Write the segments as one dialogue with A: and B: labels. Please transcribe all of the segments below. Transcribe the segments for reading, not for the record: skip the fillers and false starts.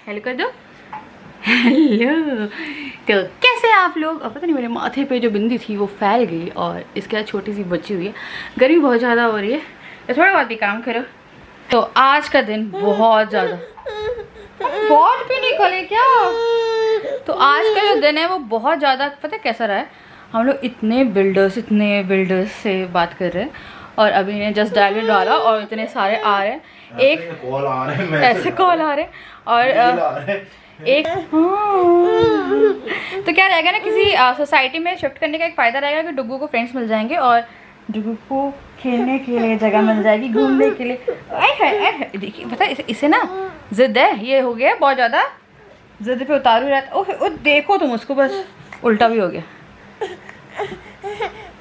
A: Hello कर दो। Hello. तो कैसे हैं आप लोग? अब पता नहीं मेरे माथे पे जो बिंदी थी वो फैल गई और इसके बाद छोटी सी बची हुई है। गर्मी बहुत ज़्यादा हो रही है तो थोड़ा बहुत भी काम करो। तो आज का दिन बहुत ज़्यादा बहुत भी नहीं खोले क्या। तो आज का जो दिन है वो बहुत ज़्यादा पता है कैसा रहा है। हम लोग इतने बिल्डर्स से बात कर रहे हैं और अभी ने जस्ट डायल डाला और इतने सारे आ रहे हैं। एक कॉल आ रहे हैं, ऐसे कॉल आ रहे हैं और एक तो क्या रहेगा ना, किसी सोसाइटी में शिफ्ट करने का एक फ़ायदा रहेगा कि डुग्गू को फ्रेंड्स मिल जाएंगे और डुग्गू को खेलने के लिए जगह मिल जाएगी, घूमने के लिए। देखिए पता है इसे ना जिद है, ये हो गया बहुत ज़्यादा जिद पे उतारू रहता। ओह देखो तुम उसको, बस उल्टा भी हो गया।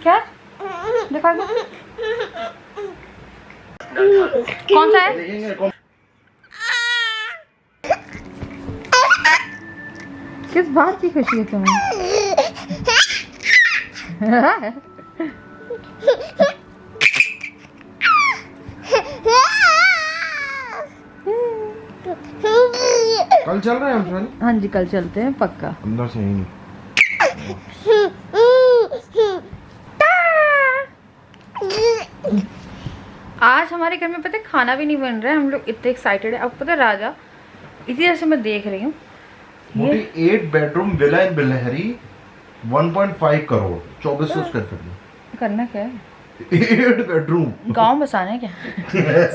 A: क्या देखा कौन सा है? किस बात की खुशी है तुम्हें?
B: कल चल रहे हैं हम?
A: हाँ जी कल चलते हैं पक्का।
B: अंदर से ही नहीं।
A: आज हमारे घर में पता है खाना भी नहीं बन रहा है, हम लोग इतने एक्साइटेड है। अब पता है राजा इसी वजह से मैं देख रही हूँ
B: ये 8 बेडरूम विला इन बिलहरी 1.5 करोड़ 2400 स्क्वायर फीट।
A: करना क्या है?
B: 8 बेडरूम
A: गांव बसाना है क्या?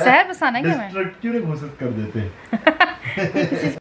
A: शहर बसाना है क्या? मैं
B: डिस्ट्रिक्ट क्यों नहीं घोषित कर देते?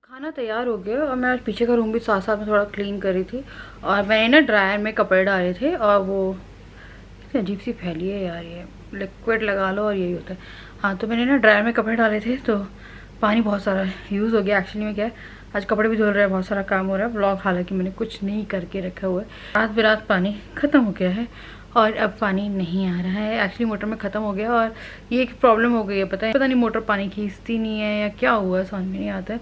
A: खाना तैयार हो गया और मैं पीछे का रूम भी साथ साथ में थोड़ा क्लीन करी थी और मैंने ना ड्रायर में कपड़े डाले थे और वो कितनी अजीब सी फैली है यार, ये लिक्विड लगा लो और यही होता है। हाँ तो मैंने ना ड्रायर में कपड़े डाले थे तो पानी बहुत सारा यूज़ हो गया। एक्चुअली में क्या है आज कपड़े भी धुल रहे हैं, बहुत सारा काम हो रहा है। ब्लॉग हालांकि मैंने कुछ नहीं करके रखा हुआ है। रात बेरात पानी ख़त्म हो गया है और अब पानी नहीं आ रहा है। एक्चुअली मोटर में ख़त्म हो गया और ये एक प्रॉब्लम हो गई है, पता नहीं मोटर पानी खींचती नहीं है या क्या हुआ है, समझ में नहीं आता है।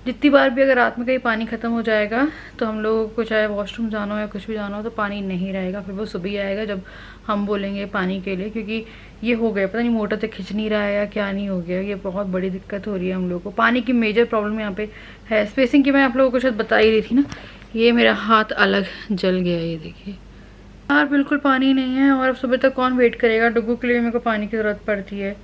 A: जितनी बार भी अगर रात में कहीं पानी ख़त्म हो जाएगा तो हम लोगों को चाहे वॉशरूम जाना हो या कुछ भी जाना हो तो पानी नहीं रहेगा। फिर वो सुबह आएगा जब हम बोलेंगे पानी के लिए, क्योंकि ये हो गया पता नहीं मोटर से खिंच नहीं रहा है या क्या नहीं हो गया। ये बहुत बड़ी दिक्कत हो रही है हम लोगों को। पानी की मेजर प्रॉब्लम यहाँ पे है। स्पेसिंग की मैं आप लोगों को शायद बता ही रही थी ना, ये मेरा हाथ अलग जल गया, ये देखिए यार बिल्कुल पानी नहीं है। और अब सुबह तक कौन वेट करेगा? डुग्गू के लिए मेरे को पानी की ज़रूरत पड़ती है,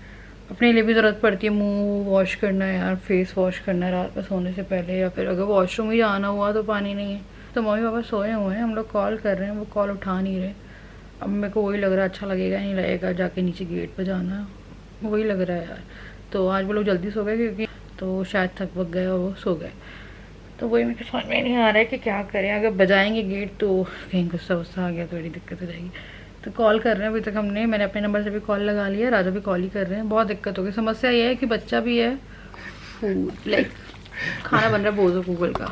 A: अपने लिए भी ज़रूरत पड़ती है। मुंह वॉश करना है यार, फेस वॉश करना है रात में सोने से पहले, या फिर अगर वॉशरूम ही जाना हुआ तो पानी नहीं है। तो मम्मी पापा सोए हुए हैं, हम लोग कॉल कर रहे हैं, वो कॉल उठा नहीं रहे। अब मेरे को वही लग रहा है अच्छा लगेगा नहीं लगेगा जाके नीचे गेट पर जाना, वही लग रहा है यार। तो आज वो लोग जल्दी सो गए क्योंकि तो शायद थक वक गए और वो सो गए। तो वही मेरे समझ में नहीं आ रहा है कि क्या करें। अगर बजाएंगे गेट तो कहीं गुस्सा वुस्सा आ गया तो बड़ी दिक्कत हो जाएगी। तो कॉल कर रहे हैं अभी तक मैंने अपने नंबर से भी कॉल लगा लिया, राजा भी कॉल ही कर रहे हैं। बहुत दिक्कत हो गई। समस्या ये है कि बच्चा भी है, लाइक खाना बन रहा है बोझो गूगल का,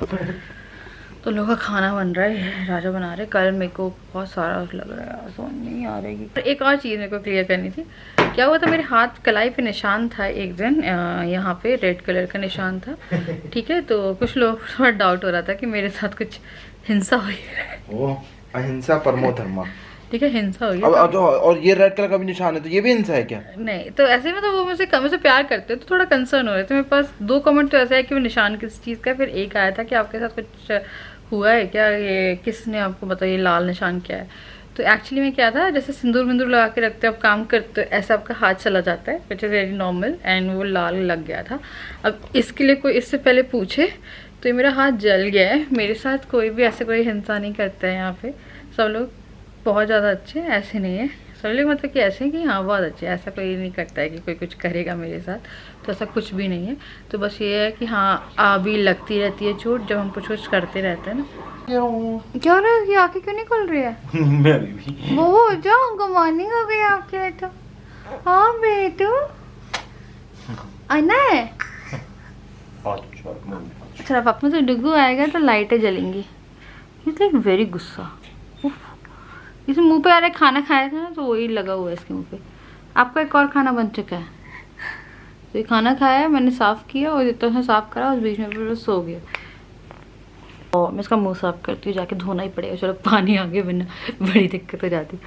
A: तो लोगों का खाना बन रहा है, राजा बना रहे। कल मेरे को बहुत सारा लग रहा है, समझ नहीं आ रही। तो एक और चीज़ मेरे को क्लियर करनी थी। क्या हुआ था, मेरे हाथ कलाई पे निशान था एक दिन, यहाँ पे रेड कलर का निशान था, ठीक है। तो कुछ लोग थोड़ा डाउट हो रहा था कि मेरे साथ कुछ हिंसा हुई है।
B: ओ अहिंसा परमो धर्मा।
A: ठीक है, हिंसा हो गई।
B: अब तो और ये रेड कलर का भी निशान है, तो ये भी हिंसा है क्या?
A: नहीं तो ऐसे में तो वो मुझसे कम से प्यार करते हैं तो थोड़ा कंसर्न हो रहे थे। मेरे पास 2 कमेंट तो ऐसा है कि वो निशान किस चीज़ का है, फिर एक आया था कि आपके साथ कुछ हुआ है क्या, ये किसने आपको बताया ये लाल निशान क्या है। तो एक्चुअली में क्या था, जैसे सिंदूर विंदूर लगा के रखते हो, आप काम करते हो, ऐसा आपका हाथ चला जाता है, which is very normal, and वो लाल लग गया था। अब इसके लिए कोई इससे पहले पूछे तो मेरा हाथ जल गया है। मेरे साथ कोई भी ऐसे कोई हिंसा नहीं करता है यहाँ पे, सब लोग बहुत ज़्यादा अच्छे हैं, ऐसे नहीं है सब लोग, मतलब कि ऐसे हैं कि हाँ बहुत अच्छे, ऐसा कोई नहीं करता है कि कोई कुछ करेगा मेरे साथ, तो ऐसा कुछ भी नहीं है। तो बस ये है कि हाँ अभी लगती रहती है चोट जब हम कुछ करते रहते हैं ना। क्या हो रहा है, ये आँखें क्यों नहीं खुल रही है?
B: मेरी भी।
A: वो हो जाओ, गुड मॉर्निंग हो गई आपके तो। हाँ बेटू आना है। अच्छा पापा से डुगू आएगा तो लाइटें जलेंगी। इट्स लाइक वेरी गुस्सा। इसे मुंह पे आ रहा है, खाना खाया था ना तो वही लगा हुआ है इसके मुंह पे। आपका एक और खाना बन चुका है, तो ये खाना खाया है मैंने, साफ़ किया और जितना सा साफ़ करा उस बीच में फिर सो गया। और मैं इसका मुंह साफ़ करती हूँ, जाके धोना ही पड़ेगा, चलो पानी आ गया वरना बड़ी दिक्कत हो जाती।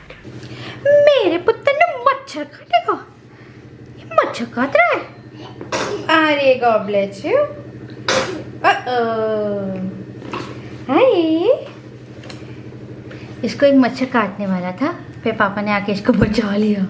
A: मेरे पुत्र ने मच्छर काटेगा, मच्छर काट रहा है। अरे गॉड ब्लेस यू। हाय, इसको एक मच्छर काटने वाला था, फिर पापा ने आके इसको बचा लिया।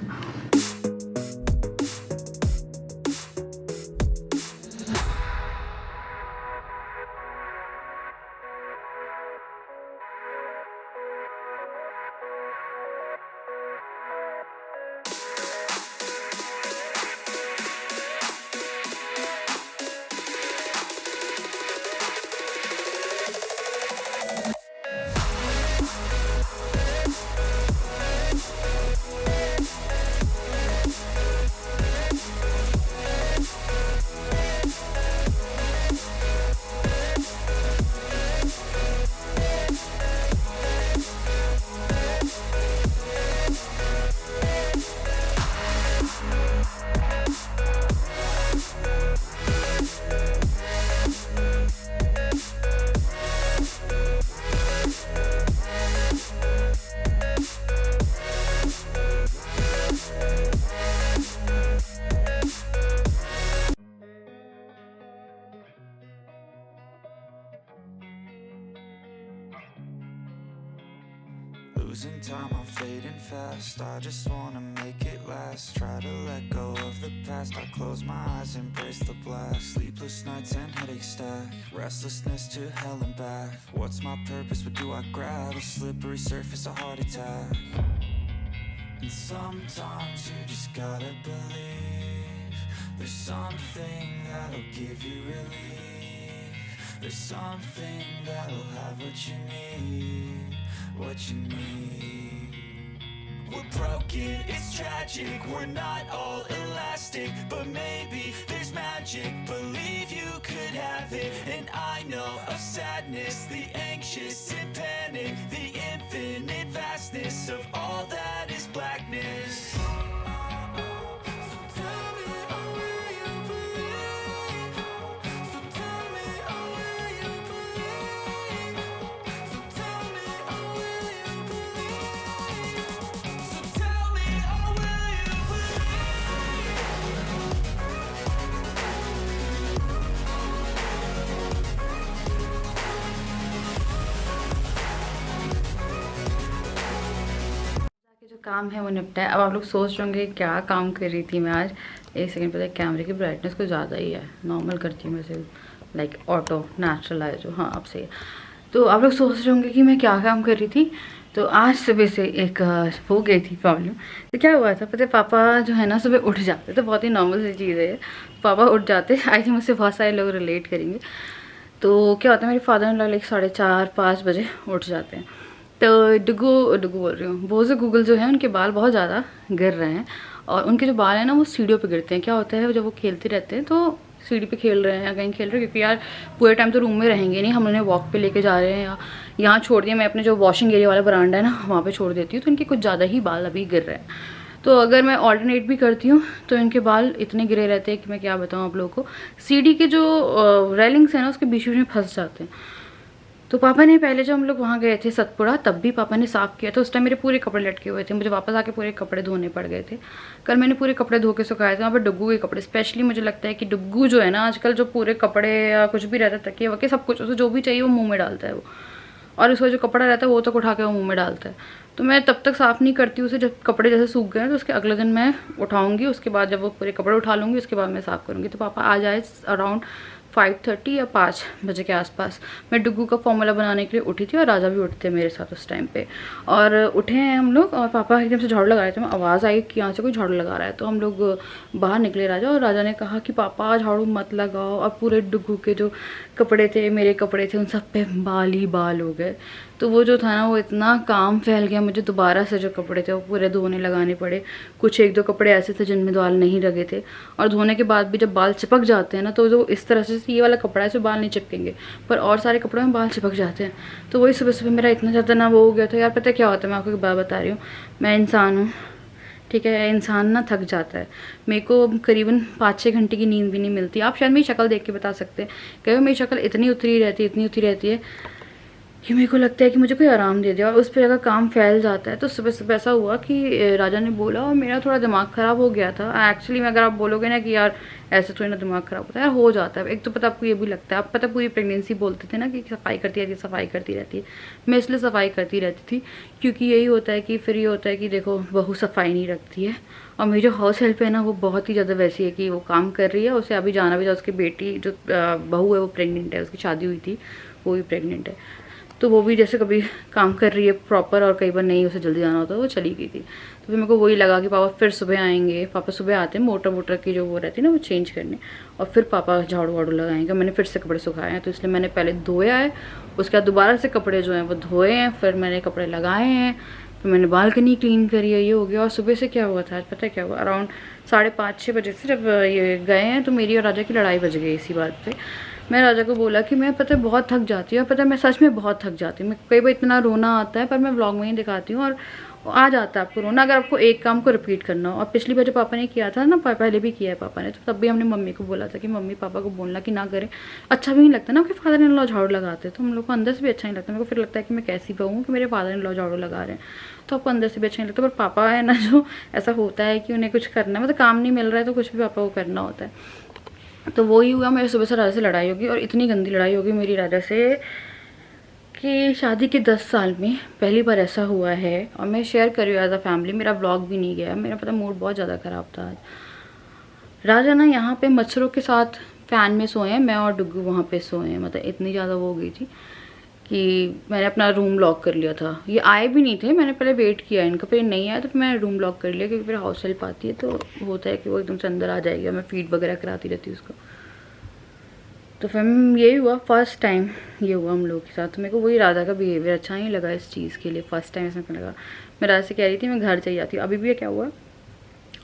C: Losing time, I'm fading fast. I just wanna make it last. Try to let go of the past. I close my eyes, embrace the black. Sleepless nights and headaches stack. Restlessness to hell and back. What's my purpose? What do I grab? A slippery surface, a heart attack. And sometimes you just gotta believe there's something that'll give you relief. There's something that'll have what you need. What you need. We're broken, it's tragic. We're not all elastic, but maybe there's magic. Believe you could have it. And I know of sadness, the anxious and panic, the infinite vastness of all that is blackness.
A: जो काम है वो निपटा है। अब आप लोग सोच रहे होंगे क्या काम कर रही थी मैं आज। एक सेकंड, पता है कैमरे की ब्राइटनेस कुछ ज़्यादा ही है, नॉर्मल करती हूँ वैसे, लाइक ऑटो नेचुरल है जो, हाँ अब सही है। तो आप लोग सोच रहे होंगे कि मैं क्या काम कर रही थी। तो आज सुबह से एक हो गई थी प्रॉब्लम। तो क्या हुआ था पता है, पापा जो है ना सुबह उठ जाते, तो बहुत ही नॉर्मल सी चीज़ है, पापा उठ जाते, आई थिंक मुझसे बहुत सारे लोग रिलेट करेंगे। तो क्या होता है, मेरे फादर इन लॉ लाइक 4:30-5 बजे उठ जाते हैं। तो डुगू बोल रही हूँ, बोझ गूगल जो है उनके बाल बहुत ज़्यादा गिर रहे हैं, और उनके जो बाल हैं ना वो सीढ़ियों पे गिरते हैं। क्या होता है जब वो खेलते रहते हैं तो सीढ़ी पे खेल रहे हैं या कहीं खेल रहे हैं, क्योंकि यार पूरे टाइम तो रूम में रहेंगे नहीं, हम उन्हें वॉक पे लेके जा रहे हैं या यहाँ छोड़ दिया, मैं अपने जो वॉशिंग एरिया वाला बरांडा है ना वहाँ पे छोड़ देती हूँ, तो इनके कुछ ज़्यादा ही बाल अभी गिर रहे हैं। तो अगर मैं ऑल्टरनेट भी करती हूँ तो इनके बाल इतने गिरे रहते हैं कि मैं क्या बताऊँ आप लोगों को। सीढ़ी के जो रेलिंग्स हैं ना उसके बीच में फंस जाते हैं। तो पापा ने पहले जब हम लोग वहाँ गए थे सतपुड़ा, तब भी पापा ने साफ़ किया था। उस टाइम मेरे पूरे कपड़े लटके हुए थे, मुझे वापस आके पूरे कपड़े धोने पड़ गए थे। कल मैंने पूरे कपड़े धो के सुखाए थे। वहाँ पर डुग्गू के कपड़े स्पेशली, मुझे लगता है कि डुग्गू जो है ना आजकल, जो पूरे कपड़े या कुछ भी रहता है, तकिए वके सब कुछ, उसे जो भी चाहिए वो मुँह में डालता है वो, और उसका जो कपड़ा रहता है वो तक उठा के वो मुँह में डालता है। तो मैं तब तक साफ़ नहीं करती उसे, जब कपड़े जैसे सूख गए तो उसके अगले दिन मैं उठाऊंगी, उसके बाद जब वो पूरे कपड़े उठा लूँगी उसके बाद मैं साफ़ करूँगी। तो पापा आ जाए अराउंड 5:30 या 5 बजे के आसपास। मैं डुग्गू का फॉर्मूला बनाने के लिए उठी थी और राजा भी उठते मेरे साथ उस टाइम पे, और उठे हैं हम लोग। और पापा एकदम से झाड़ू लगा रहे थे, मैं आवाज़ आई कि यहाँ से कोई झाड़ू लगा रहा है, तो हम लोग बाहर निकले राजा, और राजा ने कहा कि पापा झाड़ू मत लगाओ, और पूरे डुग्गू के जो कपड़े थे, मेरे कपड़े थे, उन सब पे बाल ही बाल हो गए। तो वो जो था ना, वो इतना काम फैल गया, मुझे दोबारा से जो कपड़े थे वो पूरे धोने लगाने पड़े। कुछ एक दो कपड़े ऐसे थे जिनमें बाल नहीं लगे थे, और धोने के बाद भी जब बाल चिपक जाते हैं ना, तो जो इस तरह से ये वाला कपड़ा है इसमें बाल नहीं चिपकेंगे, पर और सारे कपड़ों में बाल चिपक जाते हैं। तो वही सुबह सुबह मेरा इतना ज़्यादा ना वो हो गया था यार। पता है क्या होता है, मैं आपको एक बात बता रही हूँ, मैं इंसान हूँ, ठीक है, इंसान ना थक जाता है। मेरे को करीबन 5-6 घंटे की नींद भी नहीं मिलती। आप शायद मेरी शक्ल देख के बता सकते हैं, कहीं मेरी शक्ल इतनी उतरी रहती है कि मेरे को लगता है कि मुझे कोई आराम दे दिया, और उस पर अगर काम फैल जाता है। तो सुबह सुबह ऐसा हुआ कि राजा ने बोला, और मेरा थोड़ा दिमाग ख़राब हो गया था एक्चुअली में। अगर आप बोलोगे ना कि यार ऐसे थोड़ी ना दिमाग ख़राब होता है, यार हो जाता है। एक तो पता आपको ये भी लगता है, आप पता पूरी प्रेगनेंसी बोलते थे ना कि सफाई करती रहती है, सफाई करती रहती है। मैं इसलिए सफाई करती रहती थी क्योंकि यही होता है कि फिर ये होता है कि देखो बहू सफाई नहीं रखती है, और मेरी जो हाउस हेल्प है ना वो बहुत ही ज़्यादा वैसी है कि वो काम कर रही है, उसे अभी जाना भी था। उसकी बेटी जो बहू है वो प्रेग्नेंट है, उसकी शादी हुई थी, वो भी प्रेग्नेंट है। तो वो भी जैसे कभी काम कर रही है प्रॉपर, और कई बार नहीं, उसे जल्दी जाना होता है, वो चली गई थी। तो फिर मेरे को वही लगा कि पापा फिर सुबह आएंगे। पापा सुबह आते हैं, मोटर वोटर की जो वो रहती है ना वो चेंज करने, और फिर पापा झाड़ू वाड़ू लगाएंगे। मैंने फिर से कपड़े सुखाए हैं, तो इसलिए मैंने पहले धोया है, उसके बाद दोबारा से कपड़े जो हैं वो धोए हैं, फिर मैंने कपड़े लगाए हैं, फिर मैंने बालकनी क्लीन करी है, ये हो गया। और सुबह से क्या हुआ था आज पता है क्या हुआ, अराउंड 5:30-6 बजे से जब ये गए हैं तो मेरी और राजा की लड़ाई बज गई इसी बात पे। मैं राजा को बोला कि मैं पता है बहुत थक जाती हूँ, पता है मैं सच में बहुत थक जाती हूँ, मैं कई बार इतना रोना आता है, पर मैं व्लॉग में ही दिखाती हूँ, और आ जाता है आपको रोना अगर आपको एक काम को रिपीट करना हो। और पिछली बार जब पापा ने किया था ना, पहले भी किया है पापा ने, तो तब भी हमने मम्मी को बोला था कि मम्मी पापा को बोलना कि ना करें। अच्छा भी नहीं लगता ना कि फादर इन लॉ झाड़ू लगाते, तो हम लोग को अंदर से भी अच्छा नहीं लगता। मेरे को फिर लगता है कि मैं कैसी बहू हूँ कि मेरे फादर इन लॉ झाड़ू लगा रहे हैं, तो आपको अंदर से भी अच्छा नहीं लगता। पर पापा है ना, जो ऐसा होता है कि उन्हें कुछ करना है, मतलब काम नहीं मिल रहा है तो कुछ भी पापा को करना होता है। तो वही हुआ, मेरे सुबह से राजा से लड़ाई होगी, और इतनी गंदी लड़ाई होगी मेरी राजा से कि शादी के 10 साल में पहली बार ऐसा हुआ है। और मैं शेयर कर रही हूँ एज अ फैमिली, मेरा व्लॉग भी नहीं गया, मेरा पता मूड बहुत ज़्यादा ख़राब था आज। राजा ना यहाँ पे मच्छरों के साथ फ़ैन में सोए हैं, मैं और डुग्गू वहाँ पे सोए हैं। मतलब इतनी ज़्यादा वो हो गई थी कि मैंने अपना रूम लॉक कर लिया था। ये आए भी नहीं थे, मैंने पहले वेट किया इनका, फिर नहीं आया तो फिर मैंने रूम लॉक कर लिया, क्योंकि फिर हाउस हेल्प आती है तो होता है कि वो एकदम से अंदर आ जाएगी, मैं फीड वगैरह कराती रहती हूँ उसको। तो फिर यही हुआ, फर्स्ट टाइम ये हुआ हम लोगों के साथ। तो मेरे को वही राधा का बिहेवियर अच्छा नहीं लगा इस चीज़ के लिए, फर्स्ट टाइम ऐसा लगा। मैं राधा से कह रही थी मैं घर चली जाती हूँ। अभी भी क्या हुआ,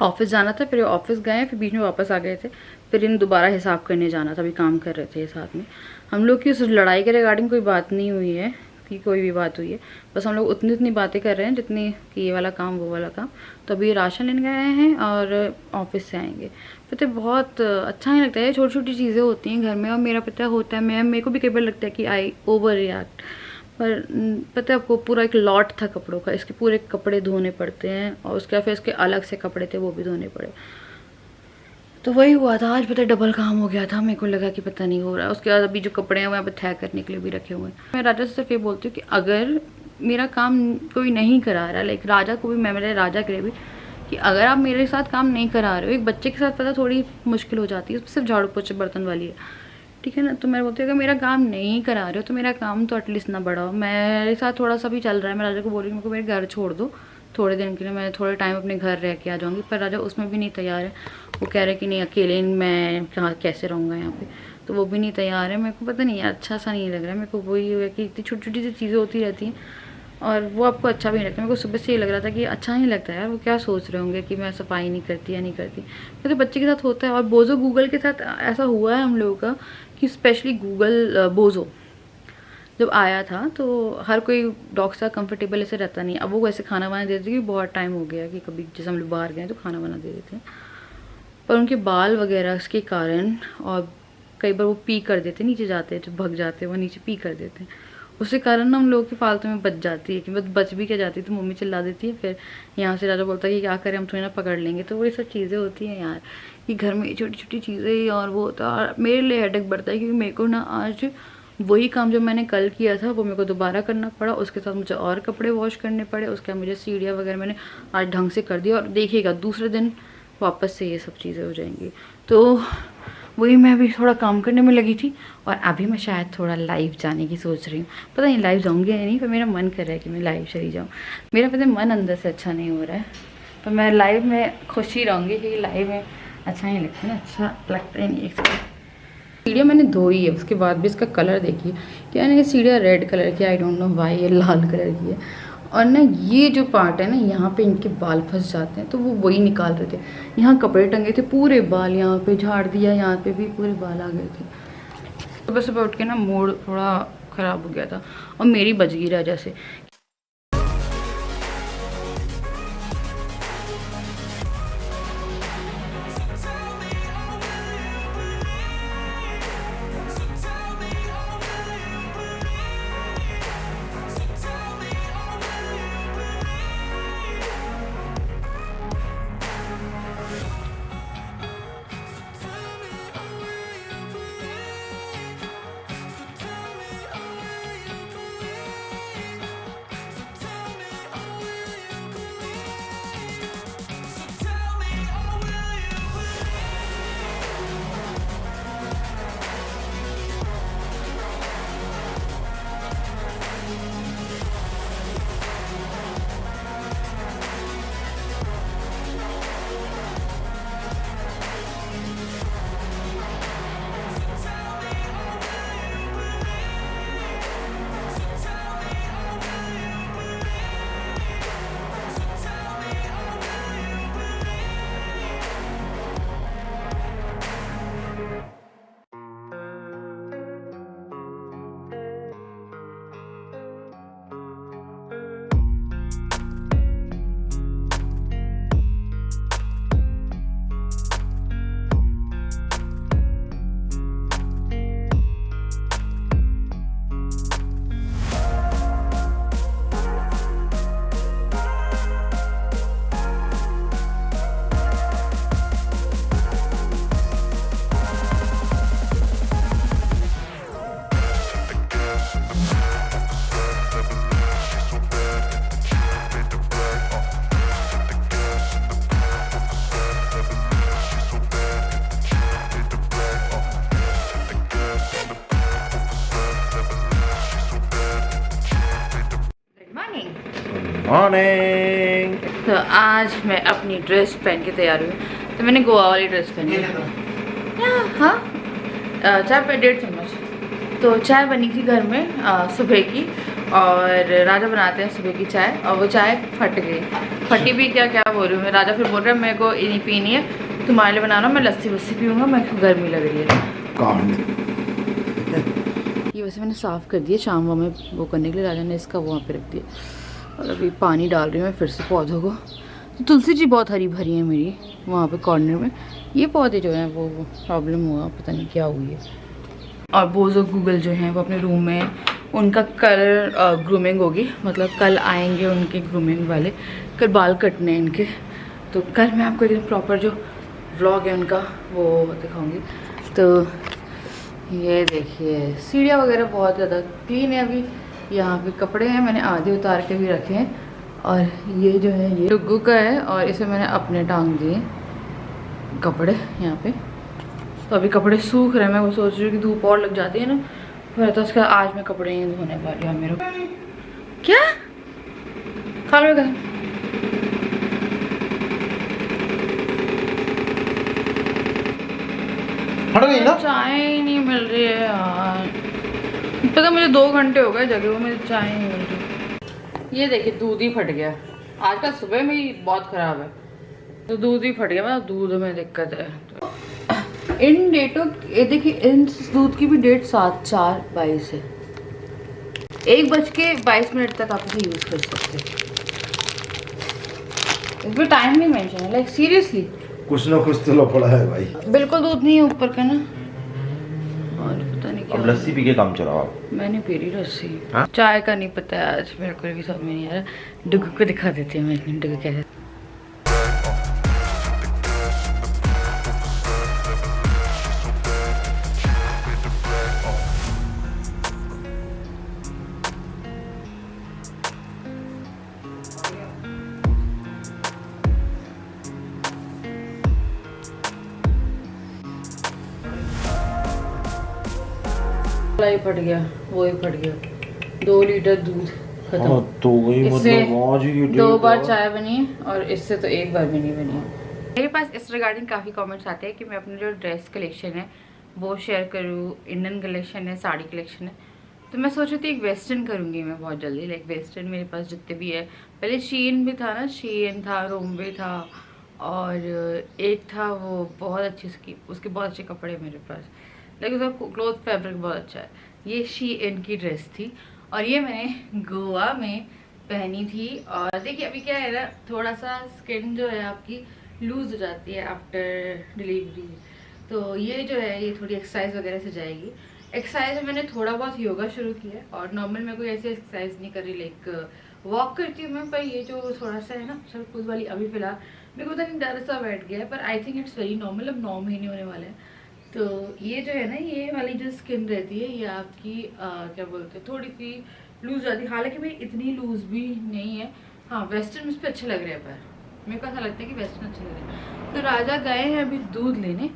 A: ऑफिस जाना था, फिर ऑफिस गए, फिर बीच में वापस आ गए थे, फिर इन दोबारा हिसाब करने जाना था, अभी काम कर रहे थे साथ में। हम लोग की उस लड़ाई के रिगार्डिंग कोई बात नहीं हुई है कि कोई भी बात हुई है, बस हम लोग उतनी बातें कर रहे हैं जितनी कि ये वाला काम वो वाला काम। तो अभी राशन लेने गए हैं और ऑफिस से आएंगे। पता है बहुत अच्छा नहीं लगता है, छोटी छोटी चीज़ें होती हैं घर में, और मेरा पता होता है मेरे को भी कई बार लगता है कि आई ओवर रिएक्ट। पर पता है आपको, पूरा एक लॉट था कपड़ों का, इसके पूरे कपड़े धोने पड़ते हैं, और उसके बाद फिर इसके अलग से कपड़े थे वो भी धोने पड़े। तो वही हुआ था आज, पता है डबल काम हो गया था। मेरे को लगा कि पता नहीं हो रहा है। उसके बाद अभी जो कपड़े हैं वो यहाँ पे तय करने के लिए भी रखे हुए हैं। मैं राजा से सिर्फ ये बोलती हूँ कि अगर मेरा काम कोई नहीं करा रहा, लाइक राजा को भी, मैं मेरे राजा के लिए भी, कि अगर आप मेरे साथ काम नहीं करा रहे हो, एक बच्चे के साथ पता थोड़ी मुश्किल हो जाती है, उसमें सिर्फ झाड़ू पोछे बर्तन वाली है, ठीक है ना। तो मैं बोलती हूँ अगर मेरा काम नहीं करा रहे हो तो मेरा काम तो एटलीस्ट ना बढ़ाओ। मेरे साथ थोड़ा सा भी चल रहा है, मैं राजा को बोल रही हूँ मेरे को मेरे घर छोड़ दो थोड़े दिन के लिए, मैं थोड़े टाइम अपने घर रह के आ जाऊँगी, पर राजा उसमें भी नहीं तैयार है। वो कह रहे कि नहीं अकेले मैं कहाँ कैसे रहूँगा यहाँ पे, तो वो भी नहीं तैयार है। मेरे को पता नहीं अच्छा सा नहीं लग रहा है। मेरे को वही है कि इतनी छोटी छोटी सी चीज़ें होती रहती हैं और वो आपको अच्छा भी नहीं लगता। मेरे को सुबह से ये लग रहा था कि अच्छा नहीं लगता यार, वो क्या सोच रहे होंगे कि मैं सफाई नहीं करती या नहीं करती। तो बच्चे के साथ होता है। और बोझो गूगल के साथ ऐसा हुआ है हम लोगों का कि स्पेशली गूगल बोझो जब आया था तो हर कोई डॉग से कंफर्टेबल ऐसे रहता नहीं। अब वो वैसे खाना बना देते कि बहुत टाइम हो गया कि कभी जैसे हम लोग बाहर गए तो खाना बना दे देते हैं, पर उनके बाल वगैरह के कारण और कई बार वो पी कर देते, नीचे जाते हैं, जब भग जाते हैं वो नीचे पी कर देते हैं, उसके कारण ना हम लोगों की फालतू में बच जाती है कि बस बच भी क्या जाती है तो मम्मी चिल्ला देती है। फिर यहाँ से राजा बोलता है कि क्या करें हम थोड़ी ना पकड़ लेंगे। तो वही सब चीज़ें होती हैं यार कि घर में छोटी छोटी चीज़ें और वो होता है। और मेरे लिए हेडेक बढ़ता है क्योंकि मेरे को ना आज वही काम जो मैंने कल किया था वो मेरे को दोबारा करना पड़ा। उसके साथ मुझे और कपड़े वॉश करने पड़े। उसके बाद मुझे सीढ़ियाँ वगैरह मैंने आज ढंग से कर दिया और देखिएगा दूसरे दिन वापस से ये सब चीज़ें हो जाएंगी। तो वही मैं अभी थोड़ा काम करने में लगी थी और अभी मैं शायद थोड़ा लाइव जाने की सोच रही हूँ। पता नहीं लाइव जाऊँगी या नहीं, पर मेरा मन कर रहा है कि मैं लाइव चली जाऊँ। मेरा पता मन अंदर से अच्छा नहीं हो रहा है, पर मैं लाइव में खुश ही रहूँगी क्योंकि लाइव में अच्छा नहीं लगता ना, अच्छा लगता ही नहीं है। सीढ़ियाँ मैंने धोई है, उसके बाद भी इसका कलर देखिए क्या नहीं, सीढ़ियाँ रेड कलर की, आई डोंट नो वाई, ये लाल कलर की है। और ना ये जो पार्ट है ना यहाँ पे इनके बाल फंस जाते हैं तो वो वही निकाल रहे थे। यहाँ कपड़े टंगे थे, पूरे बाल यहाँ पे झाड़ दिया, यहाँ पे भी पूरे बाल आ गए थे। सुबह सुबह उठ के ना मूड थोड़ा ख़राब हो गया था और मेरी बच गई राजा से।
B: मॉर्निंग।
A: तो आज मैं अपनी ड्रेस पहन के तैयार हुई, तो मैंने गोवा वाली ड्रेस पहनी है। हाँ, चाय पे 1.5 चम्मच। तो चाय बनी थी घर में सुबह की, और राजा बनाते हैं सुबह की चाय, और वो चाय फट गई। फटी भी क्या क्या बोल रही हूँ मैं। राजा फिर बोल रहा है मेरे को ये नहीं पीनी है, तुम्हारे लिए बनाना, मैं लस्सी वस्सी पीऊँगा, मेरे को गर्मी लग रही है। ये वैसे मैंने साफ़ कर दिया शाम में वो करने के लिए, राजा ने इसका वहाँ पे रख दिया। और अभी पानी डाल रही हूँ मैं फिर से पौधों को। तो तुलसी जी बहुत हरी भरी है मेरी वहाँ पे कॉर्नर में। ये पौधे जो हैं वो प्रॉब्लम हुआ, पता नहीं क्या हुई है। और बोज़ो गूगल जो हैं वो अपने रूम में हैं, उनका कल ग्रूमिंग होगी, मतलब कल आएंगे उनके ग्रूमिंग वाले, कल बाल कटने हैं इनके। तो कल मैं आपको एकदम प्रॉपर जो व्लॉग है उनका वो दिखाऊँगी। तो ये देखिए सीढ़ियाँ वगैरह बहुत ज़्यादा क्लीन है। अभी यहाँ पे कपड़े हैं, मैंने आधे उतार के भी रखे हैं। और ये जो है ये डुग्गू का है, और इसे मैंने अपने टांग दिए कपड़े यहाँ पे। तो अभी कपड़े सूख रहे हैं, मैं वो सोच रही हूँ कि धूप और लग जाती है ना, फिर तो उसका आज मैं कपड़े नहीं धोने वाली हूँ। मेरे क्या खा लो चाय ही नहीं मिल रही है यार। पता मुझे 2 घंटे हो गए जगह, वो मुझे चाय नहीं मिल रही। ये देखिए दूध ही फट गया। आज का सुबह में ही बहुत ख़राब है, तो दूध ही फट गया। मतलब दूध में दिक्कत है। तो इन डेटों, ये देखिए इन दूध की भी डेट 7/4/22 है। 1:22 तक आप इसे यूज़ कर सकते हैं। इसमें टाइम नहीं मेंशन है, लाइक सीरियसली
B: कुछ ना कुछ तो लफड़ा है भाई।
A: बिल्कुल दूध नहीं है ऊपर का ना, और पता नहीं
B: अब लस्सी पी के काम चलाओ आप।
A: मैंने पी रही लस्सी।
B: हाँ?
A: चाय का नहीं पता है आज मेरे को भी समझ में नहीं आ रहा। डुगू को दिखा देते हैं, मैं डुगू कैसे। ही फट गया, वो ही फट गया। 2 लीटर दूध खत्म।
B: हाँ, तो वही
A: इससे
B: मतलब आज ही
A: 2 बार चाय बनी और इससे तो 1 बार भी नहीं बनी। मेरे पास इस रिगार्डिंग काफ़ी कमेंट्स आते हैं कि मैं अपनी जो ड्रेस कलेक्शन है वो शेयर करूँ। इंडियन कलेक्शन है, साड़ी कलेक्शन है, तो मैं सोच रही थी एक वेस्टर्न करूँगी मैं बहुत जल्दी। लाइक वेस्टर्न मेरे पास जितने भी है, पहले शीन भी था ना, शीन था, रोम्बे था, और एक था वो बहुत अच्छी उसके बहुत अच्छे कपड़े मेरे पास। लेकिन उसका क्लोथ फैब्रिक बहुत अच्छा है। ये शीन की ड्रेस थी और ये मैंने गोवा में पहनी थी। और देखिए अभी क्या है ना, थोड़ा सा स्किन जो है आपकी लूज हो जाती है आफ्टर डिलीवरी, तो ये जो है ये थोड़ी एक्सरसाइज वगैरह से जाएगी। एक्सरसाइज में मैंने थोड़ा बहुत योगा शुरू किया है और नॉर्मल मैं कोई ऐसी एक्सरसाइज नहीं कर रही। लाइक वॉक करती हूँ मैं, पर ये जो थोड़ा सा है ना शर्ट वाली अभी फिलहाल मेरे को पता नहीं डर सा बैठ गया है, पर I think it's very normal. अब 9 महीने होने वाले हैं, तो ये जो है ना ये वाली जो स्किन रहती है ये आपकी क्या बोलते हैं थोड़ी सी लूज जाती है। हालांकि भाई इतनी लूज भी नहीं है। हाँ वेस्टर्न मुझ पर अच्छे लग रहे हैं, पर मेरे को ऐसा लगता है कि वेस्टर्न अच्छे लग रहे हैं। तो राजा गए हैं अभी दूध लेने,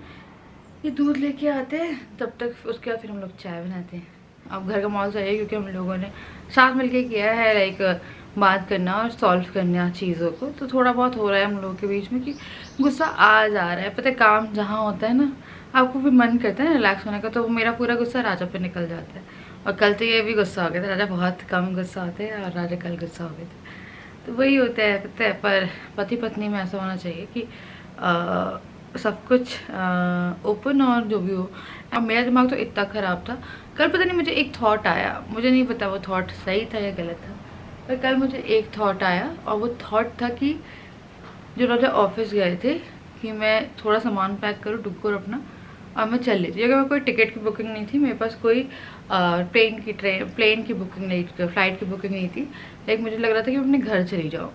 A: ये दूध लेके आते हैं, तब तक उसके बाद फिर हम लोग चाय बनाते हैं। अब घर का माहौल सही है क्योंकि हम लोगों ने साथ मिलके किया है, लाइक बात करना और सॉल्व करना चीज़ों को। तो थोड़ा बहुत हो रहा है हम लोगों के बीच में कि गुस्सा आ जा रहा है। पता है काम जहाँ होता है ना, आपको भी मन करता है रिलैक्स होने का, तो मेरा पूरा गुस्सा राजा पे निकल जाता है। और कल तो ये भी गुस्सा हो गया था, राजा बहुत कम गुस्सा होते हैं और राजा कल गुस्सा हो गए थे। तो वही होता है पता है, पर पति पत्नी में ऐसा होना चाहिए कि सब कुछ ओपन और जो भी हो। अब मेरा दिमाग तो इतना ख़राब था, कल पता नहीं मुझे एक थॉट आया, मुझे नहीं पता वो थॉट सही था या गलत था, पर कल मुझे एक थॉट आया और वो थॉट था कि जो राजा ऑफिस गए थे कि मैं थोड़ा सामान पैक करूँ डुक्कर अपना और मैं चल लेती। अगर मैं कोई टिकट की बुकिंग नहीं थी, मेरे पास कोई प्लेन की बुकिंग नहीं, फ्लाइट की बुकिंग नहीं थी। लाइक मुझे लग रहा था कि मैं अपने घर चली जाऊँ।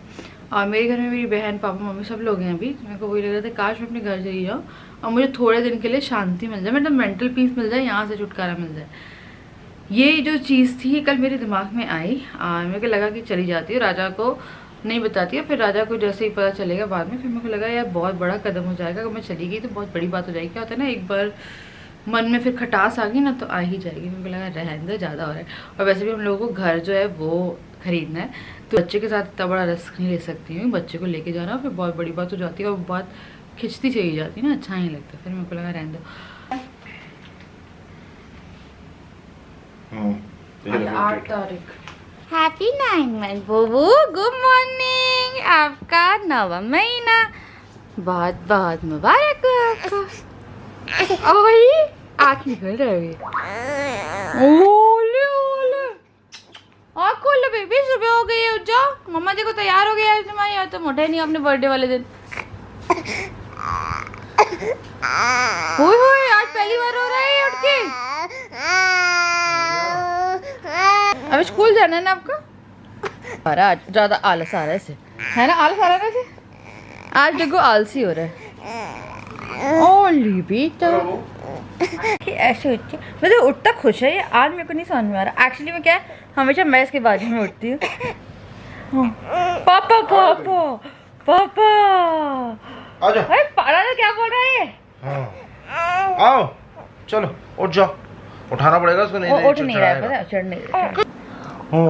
A: और मेरे घर में मेरी बहन पापा मम्मी सब लोग हैं अभी, तो मेरे को वही लग रहा था काश मैं अपने घर चली जाऊँ और मुझे थोड़े दिन के लिए शांति मिल जाए, मतलब मेंटल पीस मिल जाए, यहाँ से छुटकारा मिल जाए। ये जो चीज़ थी कल मेरे दिमाग में आई और मेरे को लगा कि चली जाती है, राजा को नहीं बताती है। फिर राजा को जैसे ही पता चलेगा बाद में, फिर मेरे को लगा यार बहुत बड़ा कदम हो जाएगा, अगर मैं चली गई तो बहुत बड़ी बात हो जाएगी। क्या होता है ना, एक बार मन में फिर खटास आ गई ना तो आ ही जाएगी। मेरे को लगा रहने दो, ज़्यादा हो रहा है। और वैसे भी हम लोगों को घर जो है वो खरीदना है, तो बच्चे के साथ इतना बड़ा रिस्क नहीं ले सकती हूँ। बच्चे को लेके जाना फिर बहुत बड़ी बात हो जाती है और बात खिंचती चली जाती है ना, अच्छा नहीं लगता। फिर मेरे को लगा रहने दो। 8 तारीख हैप्पी 9 मंथ बूबू, गुड मॉर्निंग। आपका 9वां महीना बहुत बहुत मुबारक हो आपको। ओए आँख निकल रही है। ओले ओले आँख खोलो बेबी, सुबह हो गई है, उठ जाओ। मम्मा देखो तैयार हो गया है तुम्हारी, यार तुम उठे नहीं अपने बर्थडे वाले दिन। ओए ओए आज पहली बार हो रहा है उठ के। अभी स्कूल जाना है ना आपका? अरे आज ज़्यादा आलस आ रहा है इसे, है ना, आलस आ रहा है इसे। आज देखो आलसी हो रहा है। ओली बेटा ऐसे उठती मैं तो उठता खुश है, आज मेरे को नहीं समझ में आ रहा। एक्चुअली मैं क्या है, हमेशा मैं इसके बाजू में उठती हूँ। पापा पापा पापा राजा क्या बोल रहा है?
B: आओ चलो उठ जाओ, उठाना पड़ेगा उसको। नहीं
A: उठ नहीं रहा है, पता है, चढ़ नहीं रहा।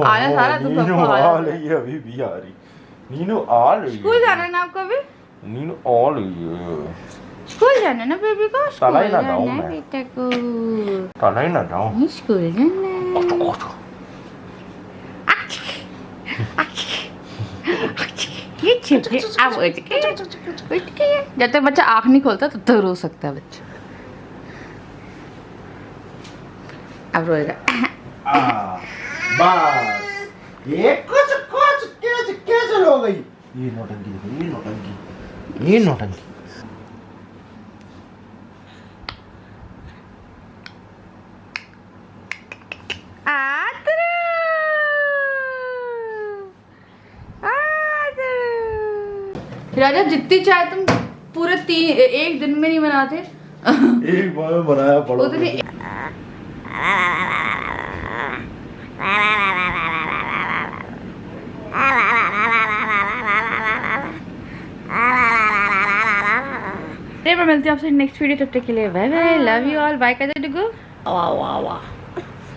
A: आया सारा तुम सबको
B: आ रही है, अभी भी आ रही। नीनू आ रही है।
A: स्कूल जाना है ना आपको अभी?
B: नीनू आ रही है।
A: स्कूल जाना है ना बेबी को?
B: ताला ही ना जाऊं मैं।
A: बेटा को
B: ताला ही ना जाऊं।
A: स्कूल जाना ये छिपके अब उठ के जब तक बच्चा आँख नहीं खोलता तब तक रो सकता है बच्चा। अब रोएगा।
B: बस ये कुछ कुछ कैसे हो गई? ये नौटंकी देखो, ये नौटंकी, ये नौटंकी।
A: राजा जितनी चाय तुम पूरे 1 दिन में नहीं बनाते।
B: एक बार में बनाया पड़ो
A: उतनी मिलते हैं आपसे नेक्स्ट वीडियो, तब तक के लिए bye bye, love you all, bye कर दे। वाह वाह वाह।